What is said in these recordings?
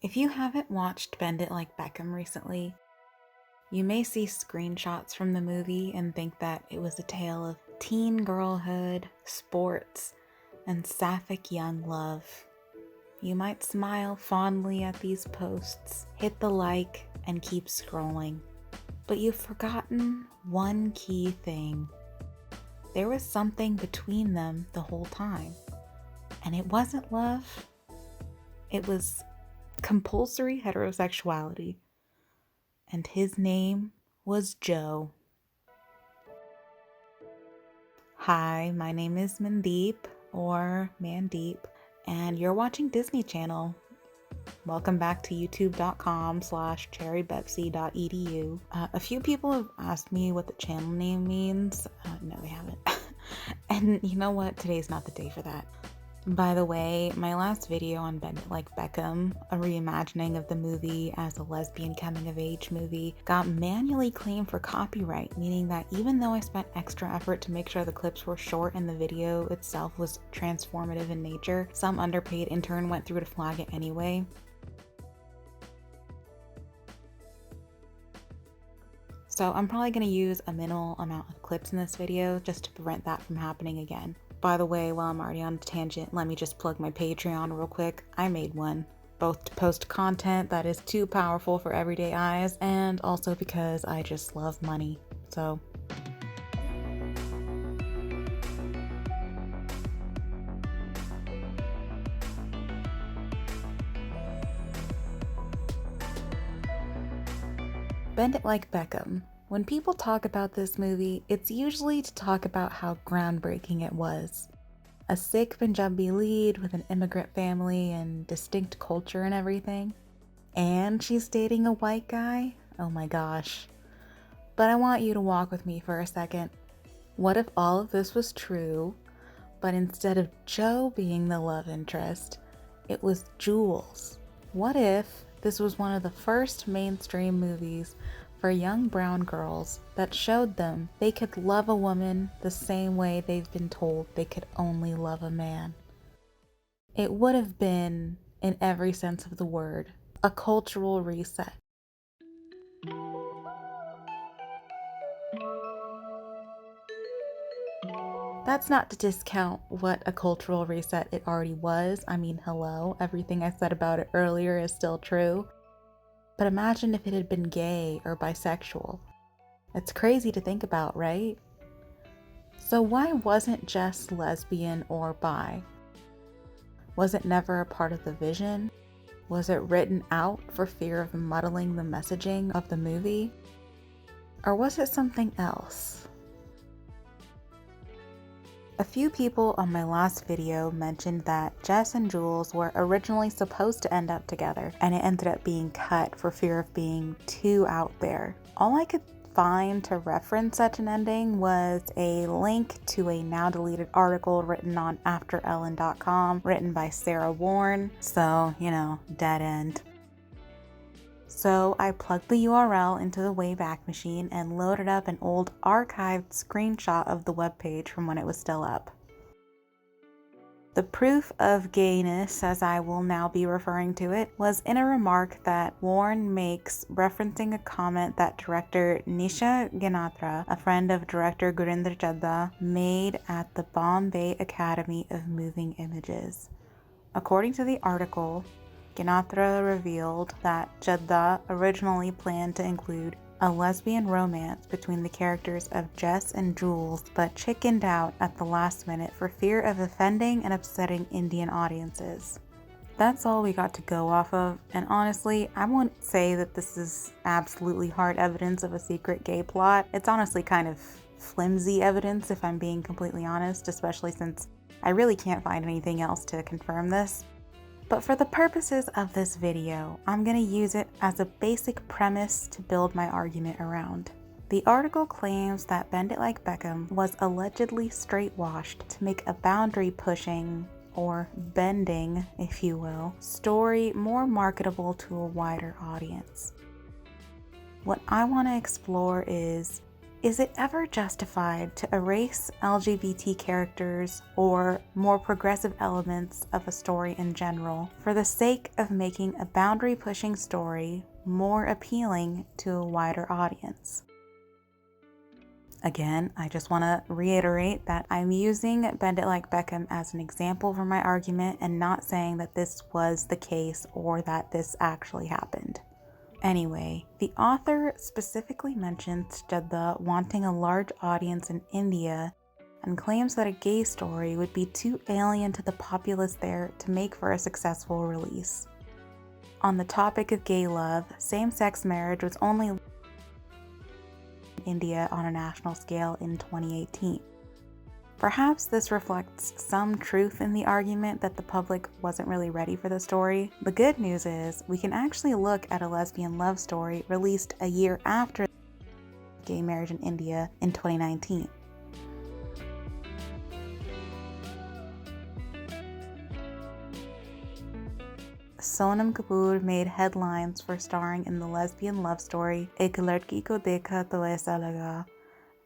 If you haven't watched Bend It Like Beckham recently, you may see screenshots from the movie and think that it was a tale of teen girlhood, sports, and sapphic young love. You might smile fondly at these posts, hit the like, and keep scrolling. But you've forgotten one key thing. There was something between them the whole time. And it wasn't love. It was compulsory heterosexuality. And his name was Joe. Hi, my name is Mandeep, or Mandeep, and you're watching Disney Channel. Welcome back to youtube.com/cherrybepsi.edu. A few people have asked me what the channel name means. No, they haven't. And you know what? Today's not the day for that. By the way, my last video on Bend It Like Beckham, a reimagining of the movie as a lesbian coming-of-age movie, got manually claimed for copyright, meaning that even though I spent extra effort to make sure the clips were short and the video itself was transformative in nature, some underpaid intern went through to flag it anyway. So I'm probably going to use a minimal amount of clips in this video just to prevent that from happening again. By the way, while I'm already on a tangent, let me just plug my Patreon real quick. I made one, both to post content that is too powerful for everyday eyes, and also because I just love money. So Bend It Like Beckham. When people talk about this movie, it's usually to talk about how groundbreaking it was. A Sikh Punjabi lead with an immigrant family and distinct culture and everything. And she's dating a white guy? Oh my gosh. But I want you to walk with me for a second. What if all of this was true, but instead of Joe being the love interest, it was Jules? What if this was one of the first mainstream movies for young brown girls that showed them they could love a woman the same way they've been told they could only love a man? It would have been, in every sense of the word, a cultural reset. That's not to discount what a cultural reset it already was. I mean, hello, everything I said about it earlier is still true. But imagine if it had been gay or bisexual. It's crazy to think about, right? So why wasn't Jess lesbian or bi? Was it never a part of the vision? Was it written out for fear of muddling the messaging of the movie? Or was it something else? A few people on my last video mentioned that Jess and Jules were originally supposed to end up together, and it ended up being cut for fear of being too out there. All I could find to reference such an ending was a link to a now deleted article written on AfterEllen.com, written by Sarah Warren. So, dead end. So I plugged the URL into the Wayback Machine and loaded up an old archived screenshot of the webpage from when it was still up. The proof of gayness, as I will now be referring to it, was in a remark that Warren makes referencing a comment that director Nisha Ganatra, a friend of director Gurinder Chadha, made at the Bombay Academy of Moving Images. According to the article, Ganatra revealed that Chadha originally planned to include a lesbian romance between the characters of Jess and Jules, but chickened out at the last minute for fear of offending and upsetting Indian audiences. That's all we got to go off of, and honestly, I won't say that this is absolutely hard evidence of a secret gay plot. It's honestly kind of flimsy evidence, if I'm being completely honest, especially since I really can't find anything else to confirm this. But for the purposes of this video, I'm going to use it as a basic premise to build my argument around. The article claims that Bend It Like Beckham was allegedly straightwashed to make a boundary-pushing, or bending, if you will, story more marketable to a wider audience. What I want to explore is, Is it ever justified to erase LGBT characters or more progressive elements of a story in general for the sake of making a boundary-pushing story more appealing to a wider audience? Again, I just want to reiterate that I'm using Bend It Like Beckham as an example for my argument and not saying that this was the case or that this actually happened. Anyway, the author specifically mentions Jadda wanting a large audience in India and claims that a gay story would be too alien to the populace there to make for a successful release. On the topic of gay love, same-sex marriage was only in India on a national scale in 2018. Perhaps this reflects some truth in the argument that the public wasn't really ready for the story. The good news is we can actually look at a lesbian love story released a year after gay marriage in India in 2019. Sonam Kapoor made headlines for starring in the lesbian love story Ek Ladki Ko Dekha To Aisa Laga,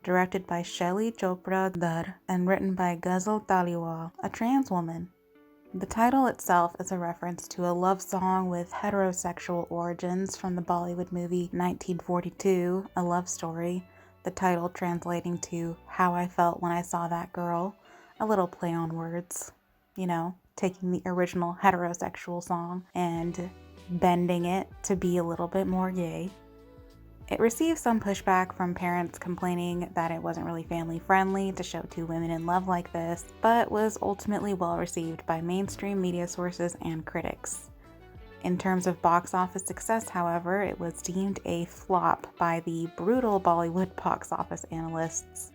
directed by Shelly Chopra Dhar and written by Ghazal Taliwal, a trans woman. The title itself is a reference to a love song with heterosexual origins from the Bollywood movie 1942, A Love Story, the title translating to How I Felt When I Saw That Girl, a little play on words, taking the original heterosexual song and bending it to be a little bit more gay. It received some pushback from parents complaining that it wasn't really family friendly to show two women in love like this, but was ultimately well received by mainstream media sources and critics. In terms of box office success, however, it was deemed a flop by the brutal Bollywood box office analysts.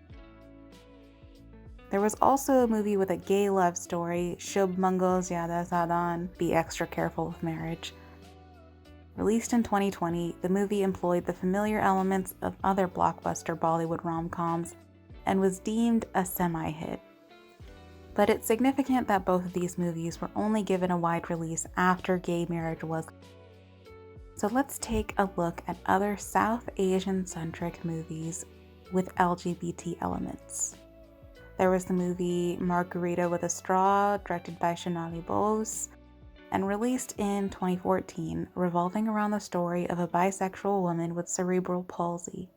There was also a movie with a gay love story, Shubh Mangal Zyada Sadan, Be Extra Careful with Marriage. Released in 2020, the movie employed the familiar elements of other blockbuster Bollywood rom-coms and was deemed a semi-hit. But it's significant that both of these movies were only given a wide release after gay marriage was. So let's take a look at other South Asian-centric movies with LGBT elements. There was the movie Margarita with a Straw, directed by Shonali Bose, and released in 2014, revolving around the story of a bisexual woman with cerebral palsy.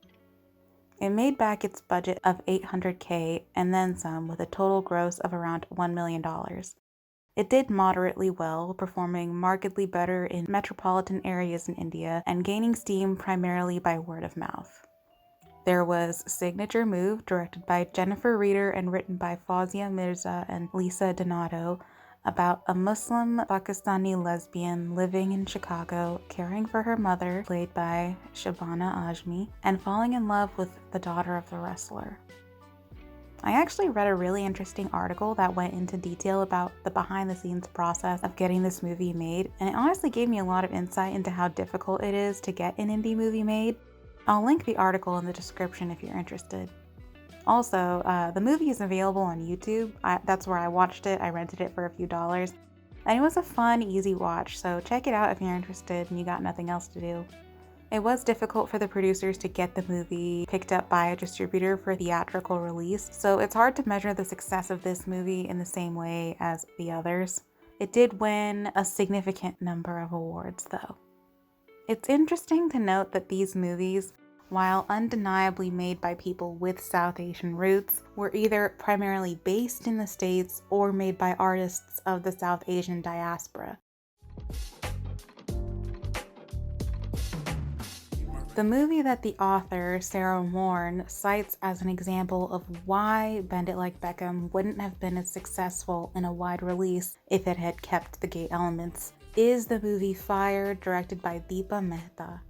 It made back its budget of $800K and then some, with a total gross of around $1 million. It did moderately well, performing markedly better in metropolitan areas in India and gaining steam primarily by word of mouth. There was Signature Move, directed by Jennifer Reeder and written by Fawzia Mirza and Lisa Donato, about a Muslim Pakistani lesbian living in Chicago, caring for her mother, played by Shabana Azmi, and falling in love with the daughter of the wrestler. I actually read a really interesting article that went into detail about the behind-the-scenes process of getting this movie made, and it honestly gave me a lot of insight into how difficult it is to get an indie movie made. I'll link the article in the description if you're interested. Also, the movie is available on YouTube. That's where I watched it. I rented it for a few dollars. And it was a fun, easy watch, so check it out if you're interested and you got nothing else to do. It was difficult for the producers to get the movie picked up by a distributor for theatrical release, so it's hard to measure the success of this movie in the same way as the others. It did win a significant number of awards, though. It's interesting to note that these movies, while undeniably made by people with South Asian roots, were either primarily based in the States or made by artists of the South Asian diaspora. The movie that the author, Sarah Warren, cites as an example of why Bend It Like Beckham wouldn't have been as successful in a wide release if it had kept the gay elements is the movie Fire, directed by Deepa Mehta.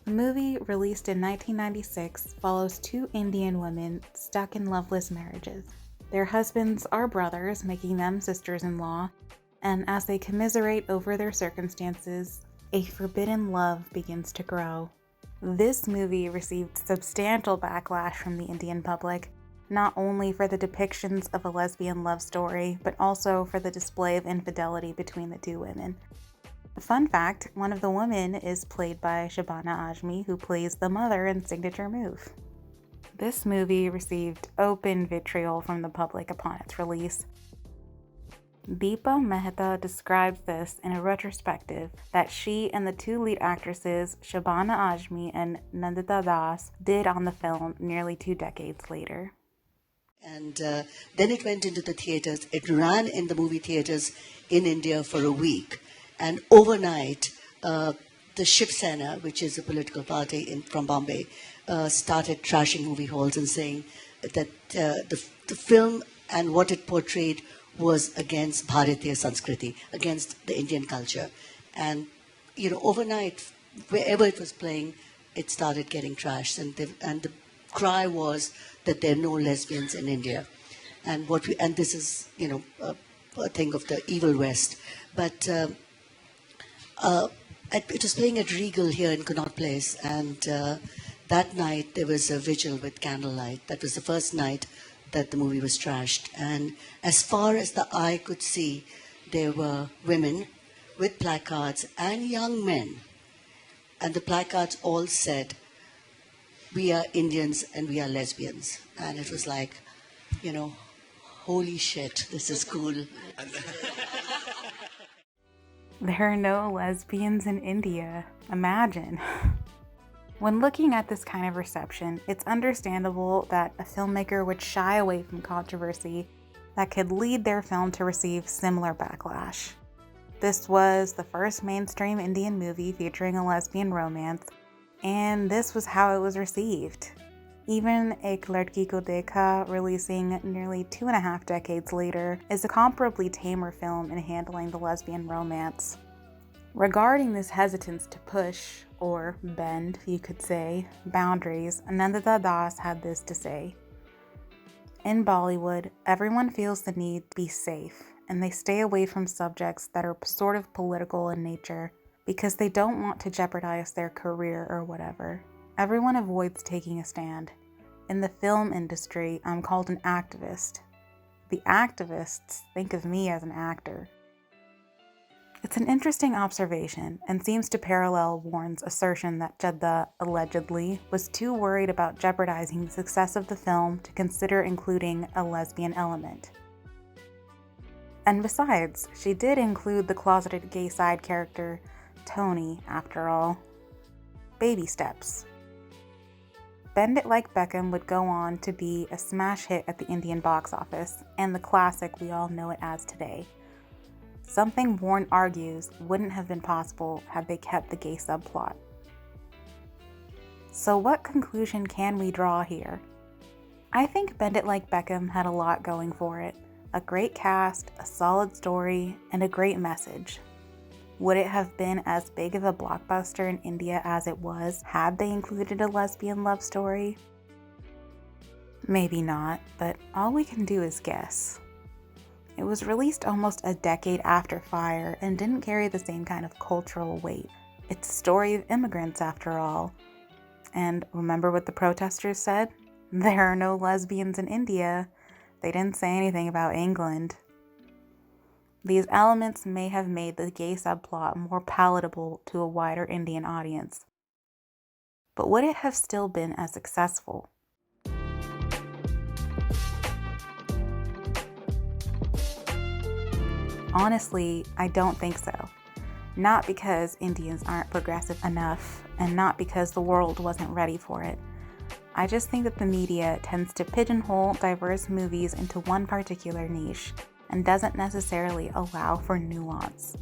The movie, released in 1996, follows two Indian women stuck in loveless marriages. Their husbands are brothers, making them sisters-in-law, and as they commiserate over their circumstances, a forbidden love begins to grow. This movie received substantial backlash from the Indian public, not only for the depictions of a lesbian love story, but also for the display of infidelity between the two women. Fun fact, one of the women is played by Shabana Azmi, who plays the mother in Signature Move. This movie received open vitriol from the public upon its release. Deepa Mehta describes this in a retrospective that she and the two lead actresses, Shabana Azmi and Nandita Das, did on the film nearly 2 decades later. And then it went into the theaters. It ran in the movie theaters in India for a week. And overnight, the Shiv Sena, which is a political party from Bombay, started trashing movie halls and saying that the film and what it portrayed was against Bharatiya Sanskriti, against the Indian culture. And, overnight, wherever it was playing, it started getting trashed. And the cry was that there are no lesbians in India. And this is, a thing of the evil West. But it was playing at Regal here in Connaught Place. And that night, there was a vigil with candlelight. That was the first night that the movie was trashed. And as far as the eye could see, there were women with placards and young men. And the placards all said, "We are Indians and we are lesbians." And it was like, holy shit, this is cool. There are no lesbians in India. Imagine. When looking at this kind of reception, it's understandable that a filmmaker would shy away from controversy that could lead their film to receive similar backlash. This was the first mainstream Indian movie featuring a lesbian romance, and this was how it was received. Even Ek Ladki Ko Dekha, releasing nearly 2.5 decades later, is a comparably tamer film in handling the lesbian romance. Regarding this hesitance to push, or bend, you could say, boundaries, Nandita Das had this to say. In Bollywood, everyone feels the need to be safe, and they stay away from subjects that are sort of political in nature because they don't want to jeopardize their career or whatever. Everyone avoids taking a stand. In the film industry, I'm called an activist. The activists think of me as an actor. It's an interesting observation and seems to parallel Warren's assertion that Jadda, allegedly, was too worried about jeopardizing the success of the film to consider including a lesbian element. And besides, she did include the closeted gay side character, Tony, after all. Baby steps. Bend It Like Beckham would go on to be a smash hit at the Indian box office, and the classic we all know it as today. Something Warren argues wouldn't have been possible had they kept the gay subplot. So what conclusion can we draw here? I think Bend It Like Beckham had a lot going for it. A great cast, a solid story, and a great message. Would it have been as big of a blockbuster in India as it was had they included a lesbian love story? Maybe not, but all we can do is guess. It was released almost a decade after Fire and didn't carry the same kind of cultural weight. It's a story of immigrants after all. And remember what the protesters said? There are no lesbians in India. They didn't say anything about England. These elements may have made the gay subplot more palatable to a wider Indian audience. But would it have still been as successful? Honestly, I don't think so. Not because Indians aren't progressive enough, and not because the world wasn't ready for it. I just think that the media tends to pigeonhole diverse movies into one particular niche, and doesn't necessarily allow for nuance.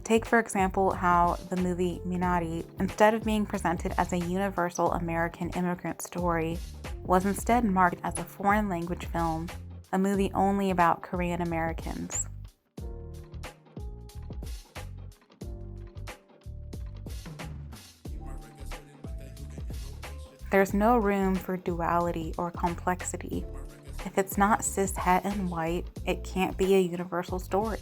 Take, for example, how the movie Minari, instead of being presented as a universal American immigrant story, was instead marketed as a foreign language film, a movie only about Korean Americans. There's no room for duality or complexity. If it's not cis-het and white, it can't be a universal story.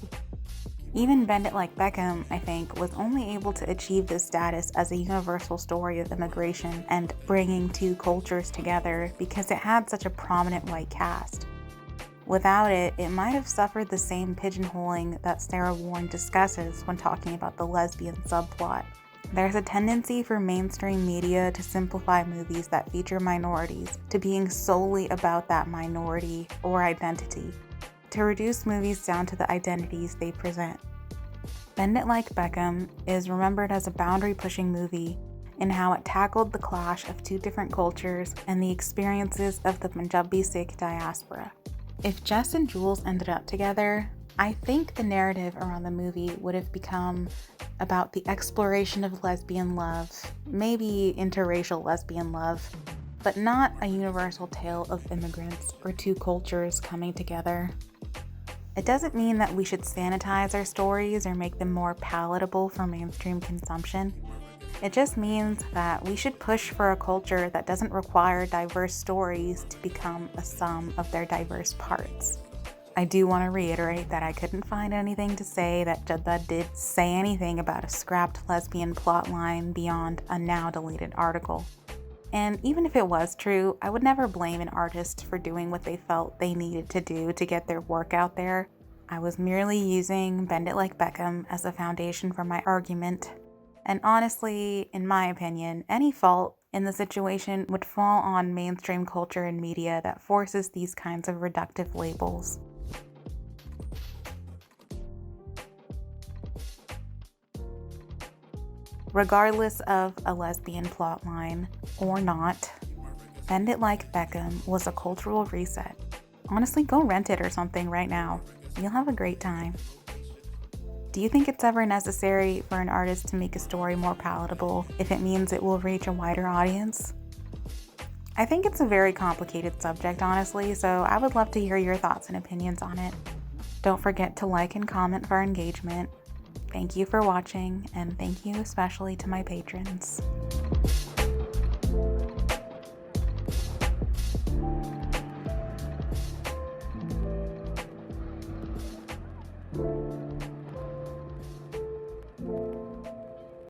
Even Bend It Like Beckham, I think, was only able to achieve this status as a universal story of immigration and bringing two cultures together because it had such a prominent white cast. Without it, it might have suffered the same pigeonholing that Sarah Warren discusses when talking about the lesbian subplot. There's a tendency for mainstream media to simplify movies that feature minorities to being solely about that minority or identity, to reduce movies down to the identities they present. Bend It Like Beckham is remembered as a boundary-pushing movie in how it tackled the clash of two different cultures and the experiences of the Punjabi Sikh diaspora. If Jess and Jules ended up together, I think the narrative around the movie would have become about the exploration of lesbian love, maybe interracial lesbian love, but not a universal tale of immigrants or two cultures coming together. It doesn't mean that we should sanitize our stories or make them more palatable for mainstream consumption. It just means that we should push for a culture that doesn't require diverse stories to become a sum of their diverse parts. I do want to reiterate that I couldn't find anything to say that Jadda did say anything about a scrapped lesbian plotline beyond a now deleted article. And even if it was true, I would never blame an artist for doing what they felt they needed to do to get their work out there. I was merely using Bend It Like Beckham as a foundation for my argument. And honestly, in my opinion, any fault in the situation would fall on mainstream culture and media that forces these kinds of reductive labels. Regardless of a lesbian plotline or not, Bend It Like Beckham was a cultural reset. Honestly, go rent it or something right now. You'll have a great time. Do you think it's ever necessary for an artist to make a story more palatable if it means it will reach a wider audience? I think it's a very complicated subject, honestly, so I would love to hear your thoughts and opinions on it. Don't forget to like and comment for engagement. Thank you for watching, and thank you especially to my patrons.